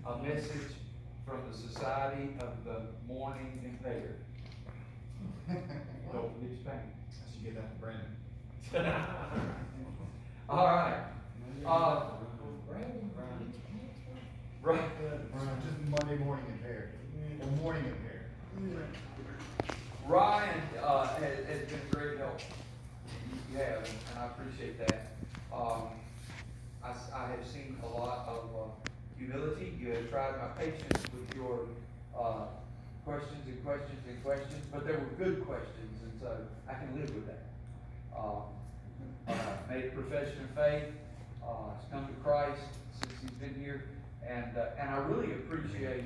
a message from the Society of the Morning Impaired. Don't forget your pen. I should get that to Brandon. All right. Right. Just Monday morning impaired. Or morning impaired. Ryan has been a great help. You have, and I appreciate that. I have seen a lot of humility. You have tried my patience with your questions and questions and questions, but they were good questions, and so I can live with that. Made a profession of faith. Has come to Christ since he's been here, and I really appreciate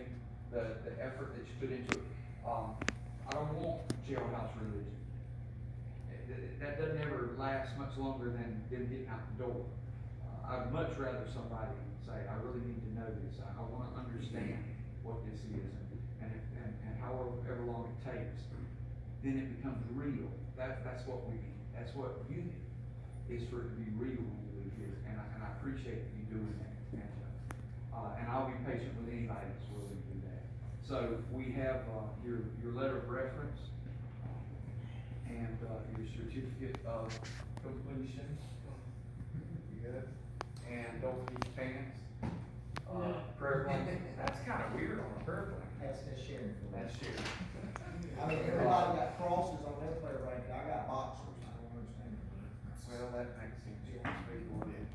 the effort that you put into it. I don't want jailhouse religion. That doesn't ever last much longer than them getting out the door. I'd much rather somebody say, I really need to know this. I want to understand what this is, and however long it takes. Then it becomes real. That's what we need. That's what you need, is for it to be real when you leave here. And I appreciate you doing that. And I'll be patient with anybody that's willing to do that. So we have your letter of reference and your certificate of completion. Good. And don't forget your pants. Prayer blanket. That's kind of weird on a prayer blanket. That's just sharing. That's shared. I mean, everybody got crosses on their prayer blanket, I got boxers, I don't understand. Well, that makes sense. People did.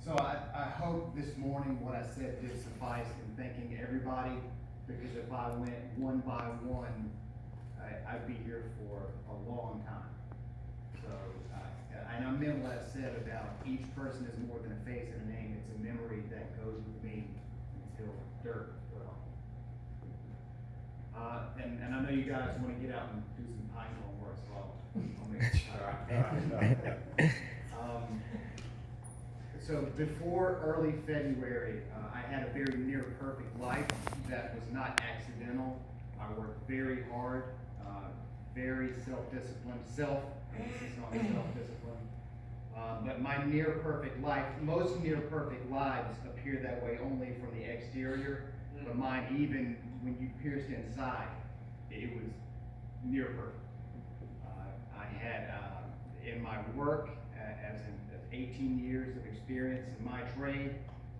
So I hope this morning what I said did suffice in thanking everybody, because if I went one by one, I'd be here for a long time. So, and I meant what I said about each person is more than a face and a name. It's a memory that goes with me until dirt is put on. And I know you guys want to get out and do some pine cone work, so I'll make it. So before early February, I had a very near perfect life that was not accidental. I worked very hard, very self-disciplined, emphasis on self-discipline. But my near perfect life, most near perfect lives appear that way only from the exterior, but mine, even when you pierced inside, it was near perfect. I had in my work, as 18 years of experience in my trade,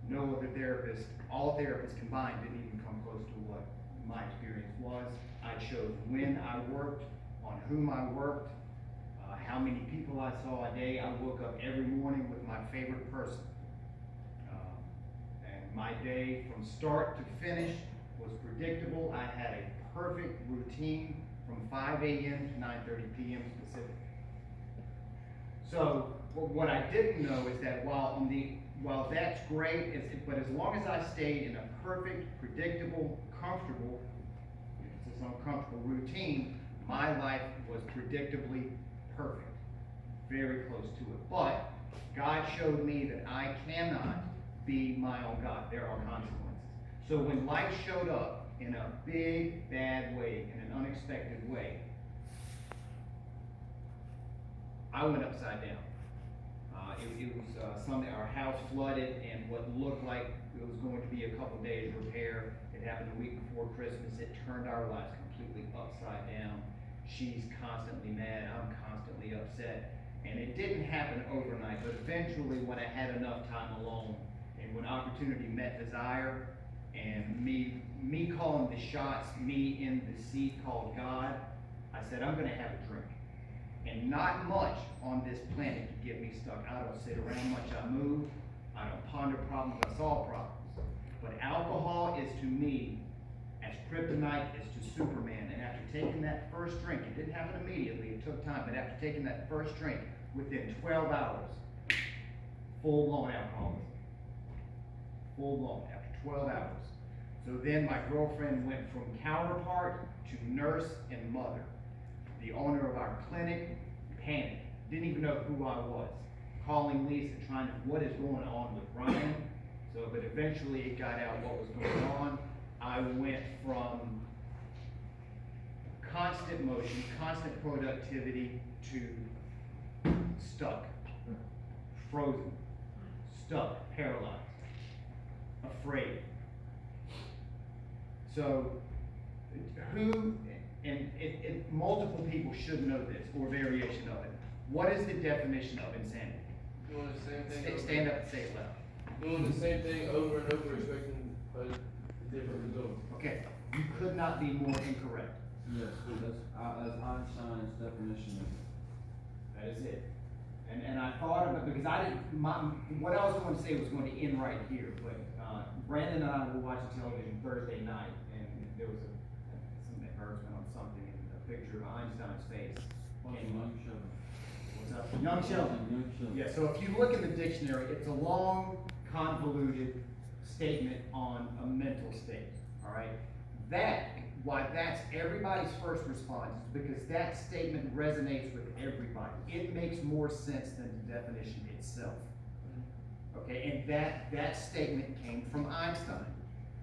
no other therapist, all therapists combined didn't even come close to what my experience was. I chose when I worked, on whom I worked, how many people I saw a day. I woke up every morning with my favorite person. And my day from start to finish was predictable. I had a perfect routine from 5 a.m. to 9:30 p.m. Pacific. So what I didn't know is that while that's great, but as long as I stayed in a perfect, predictable, comfortable, it's an uncomfortable routine, my life was predictably perfect, very close to it. But God showed me that I cannot be my own God. There are consequences. So when life showed up in a big, bad way, in an unexpected way, I went upside down. It was Sunday, our house flooded, and what looked like it was going to be a couple days repair. It happened a week before Christmas. It turned our lives completely upside down. She's constantly mad, I'm constantly upset. And it didn't happen overnight, but eventually when I had enough time alone, and when opportunity met desire, and me calling the shots, me in the seat called God, I said, I'm gonna have a drink. And not much on this planet can get me stuck. I don't sit around much, I move. I don't ponder problems, I solve problems. But alcohol is to me as kryptonite is to Superman. And after taking that first drink, it didn't happen immediately, it took time, but after taking that first drink, within 12 hours, full-blown alcoholism. Full-blown, after 12 hours. So then my girlfriend went from counterpart to nurse and mother. The owner of our clinic panicked, didn't even know who I was. Calling Lisa, trying to, what is going on with Ryan? So, but eventually it got out what was going on. I went from constant motion, constant productivity to stuck, frozen, stuck, paralyzed, afraid. So, who, and multiple people should know this, or variation of it. What is the definition of insanity? Doing the same thing. Stand up and say it loud. Doing the same thing over and over, expecting a different result. Okay, you could not be more incorrect. Yes, that's Einstein's definition of it. That is it. And I thought of it because what I was going to say was going to end right here, but, Brandon and I were watching television Thursday night, and there was some advertisement on something, and a picture of Einstein's face came up. Young Sheppard. What's up? Young Sheldon. Young Sheldon. Yeah, so if you look in the dictionary, it's a long, convoluted statement on a mental state, all right? Why that's everybody's first response is because that statement resonates with everybody. It makes more sense than the definition itself. Okay, and that statement came from Einstein.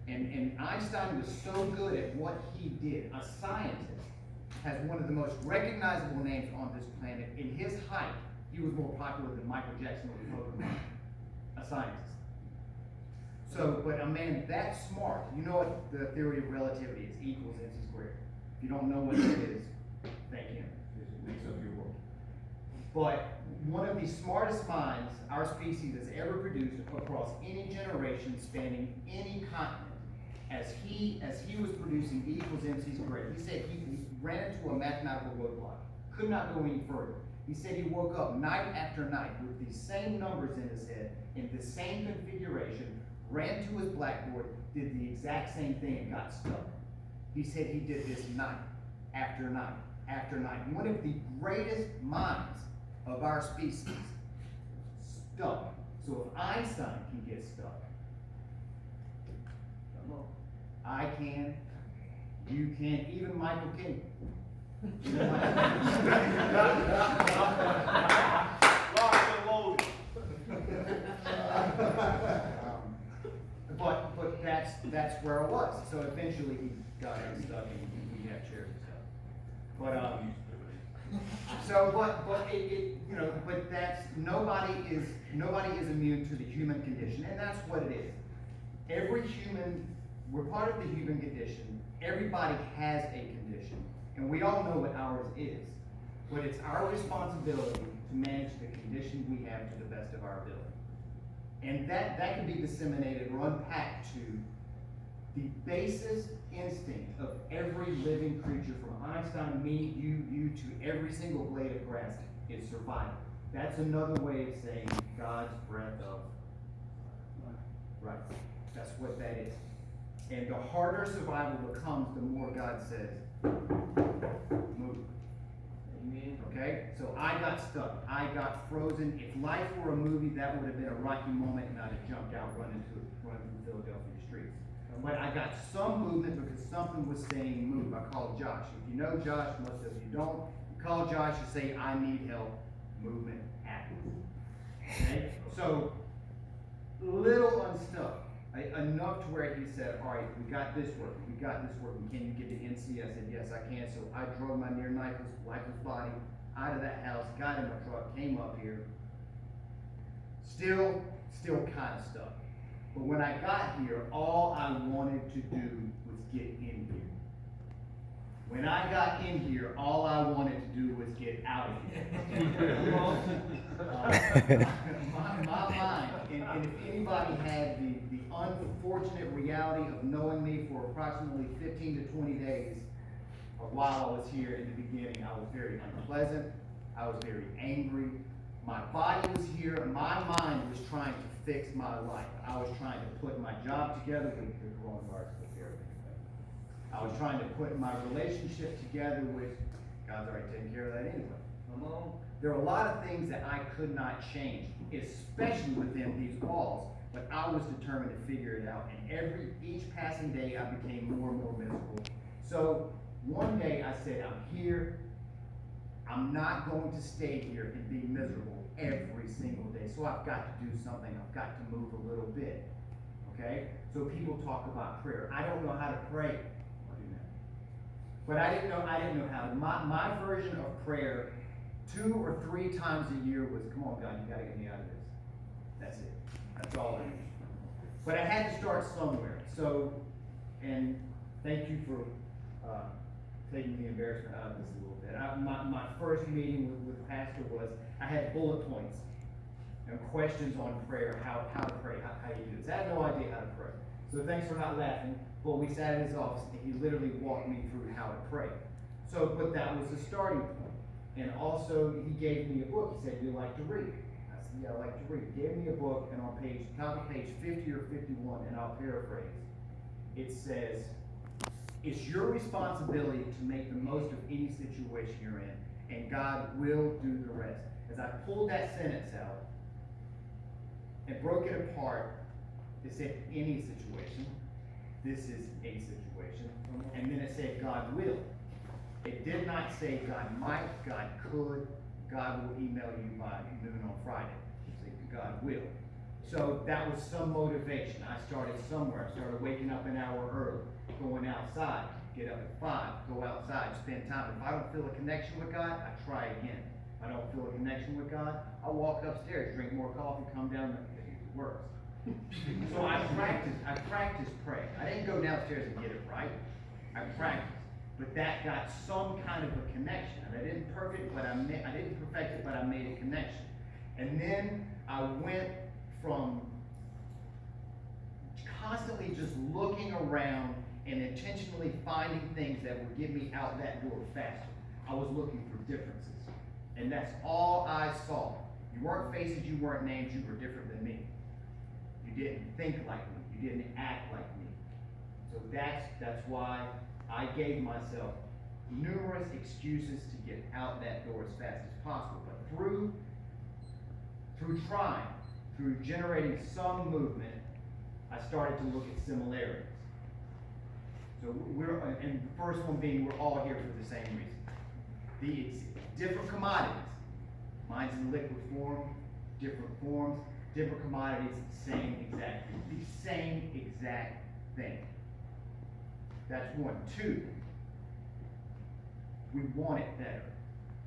And Einstein was so good at what he did. A scientist has one of the most recognizable names on this planet. In his height, he was more popular than Michael Jackson or Kobe Bryant. A scientist. So, but a man that smart, you know what the theory of relativity is, E equals mc squared. If you don't know what it is, thank him. It makes up your world. But one of the smartest minds our species has ever produced across any generation spanning any continent, as he was producing E equals mc squared, he said he ran into a mathematical roadblock, could not go any further. He said he woke up night after night with these same numbers in his head, in the same configuration, ran to his blackboard, did the exact same thing and got stuck. He said he did this night after night after night. One of the greatest minds of our species stuck. So if Einstein can get stuck, I can, you can, even Michael King. But that's where I was. So eventually he got unstuck and we had chairs and stuff. But that's nobody is immune to the human condition, and that's what it is. Every human, we're part of the human condition. Everybody has a condition, and we all know what ours is. But it's our responsibility to manage the condition we have to the best of our ability. And that can be disseminated or unpacked to the basest instinct of every living creature, from Einstein, me, you, to every single blade of grass, is survival. That's another way of saying God's breath of life. Right. That's what that is. And the harder survival becomes, the more God says, move. Amen. Okay? So I got stuck. I got frozen. If life were a movie, that would have been a Rocky moment, and I'd have jumped out running through Philadelphia streets. But I got some movement because something was saying move. I called Josh. If you know Josh, most of you don't, you call Josh and say, I need help. Movement happens. Okay? So, little unstuck. Enough to where he said, all right, we got this working. Can you get to NC? I said, yes, I can. So I drove my near lifeless body out of that house, got in my truck, came up here. Still kind of stuck. But when I got here, all I wanted to do was get in here. When I got in here, all I wanted to do was get out of here. My mind, and if anybody had the unfortunate reality of knowing me for approximately 15 to 20 days, while I was here in the beginning, I was very unpleasant, I was very angry, my body was here, my mind was trying to fix my life. I was trying to put my job together with the coronavirus. I was trying to put my relationship together with, God's already taken care of that anyway. Come on. There are a lot of things that I could not change, especially within these walls, but I was determined to figure it out. And each passing day, I became more and more miserable. So one day I said, I'm here. I'm not going to stay here and be miserable every single day. So I've got to do something. I've got to move a little bit. okay? So people talk about prayer. I don't know how to pray. But I didn't know how to. My version of prayer 2 or 3 times a year was, come on, God, you gotta get me out of this. That's it. That's all I need. But I had to start somewhere. So, and thank you for taking the embarrassment out of this a little bit. My first meeting with Pastor was, I had bullet points and questions on prayer, how to pray, how you do this. I had no idea how to pray. So thanks for not laughing. But we sat in his office and he literally walked me through how to pray. So, but that was the starting point. And also, he gave me a book. He said, "Do you like to read?" I said, "Yeah, I like to read." He gave me a book, and on top of page 50 or 51, and I'll paraphrase, it says, "It's your responsibility to make the most of any situation you're in, and God will do the rest." As I pulled that sentence out and broke it apart, it said, "Any situation. This is a situation." And then it said, "God will." It did not say God might, God could, God will email you by noon on Friday. It said God will. So that was some motivation. I started somewhere. I started waking up an hour early, going outside, get up at 5, go outside, spend time. If I don't feel a connection with God, I try again. If I don't feel a connection with God, I'll walk upstairs, drink more coffee, come down, it works. So I practiced praying. I didn't go downstairs and get it right. I practiced. But that got some kind of a connection. And I didn't perfect it, but I didn't perfect it, but I made a connection. And then I went from constantly just looking around and intentionally finding things that would get me out that door faster. I was looking for differences. And that's all I saw. You weren't faces, you weren't names, you were different than me. You didn't think like me. You didn't act like me. So that's why I gave myself numerous excuses to get out that door as fast as possible. But through trying, through generating some movement, I started to look at similarities. So and the first one being, we're all here for the same reason. The different commodities. Mine's in liquid form, different forms, different commodities, same exact thing. The same exact thing. That's 1. 2, we want it better.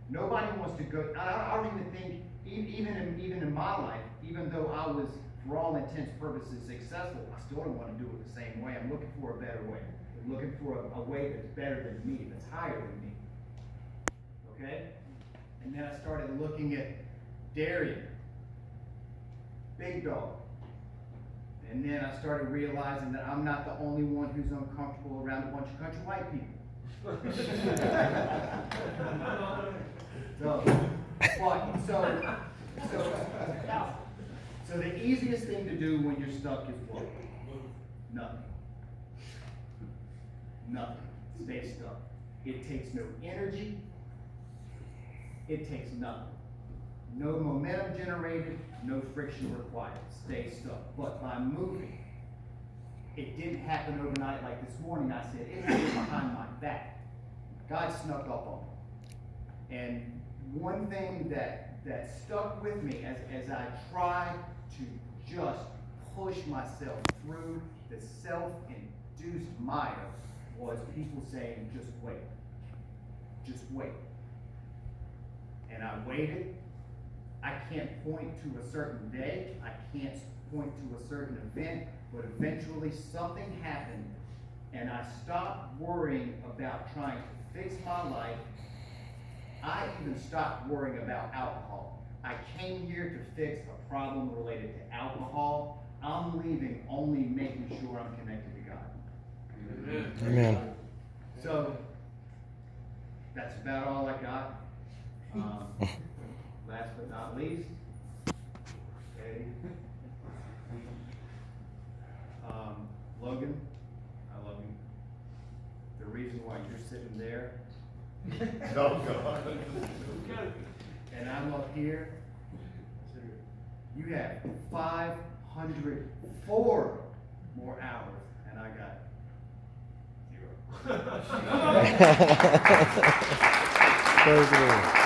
Nobody wants to go, I don't even think, even in my life, even though I was, for all intents and purposes, successful, I still don't want to do it the same way. I'm looking for a better way. I'm looking for a way that's better than me, that's higher than me. Okay? And then I started looking at Darian, big dog. And then I started realizing that I'm not the only one who's uncomfortable around a bunch of country white people. So the easiest thing to do when you're stuck is what? Nothing. Nothing. Stay stuck. It takes no energy. It takes nothing. No momentum generated, no friction required. Stay stuck. But by moving, it didn't happen overnight like this morning. I said, it happened behind my back. God snuck up on me. And one thing that stuck with me as I tried to just push myself through the self-induced mire was people saying, just wait. Just wait. And I waited. I can't point to a certain day. I can't point to a certain event, but eventually something happened and I stopped worrying about trying to fix my life. I even stopped worrying about alcohol. I came here to fix a problem related to alcohol. I'm leaving only making sure I'm connected to God. Amen. So, that's about all I got. Last but not least, Eddie. Logan, I love you. The reason why you're sitting there, Oh, God. and I'm up here, you have 504 more hours, and I got 0. Praise the Lord.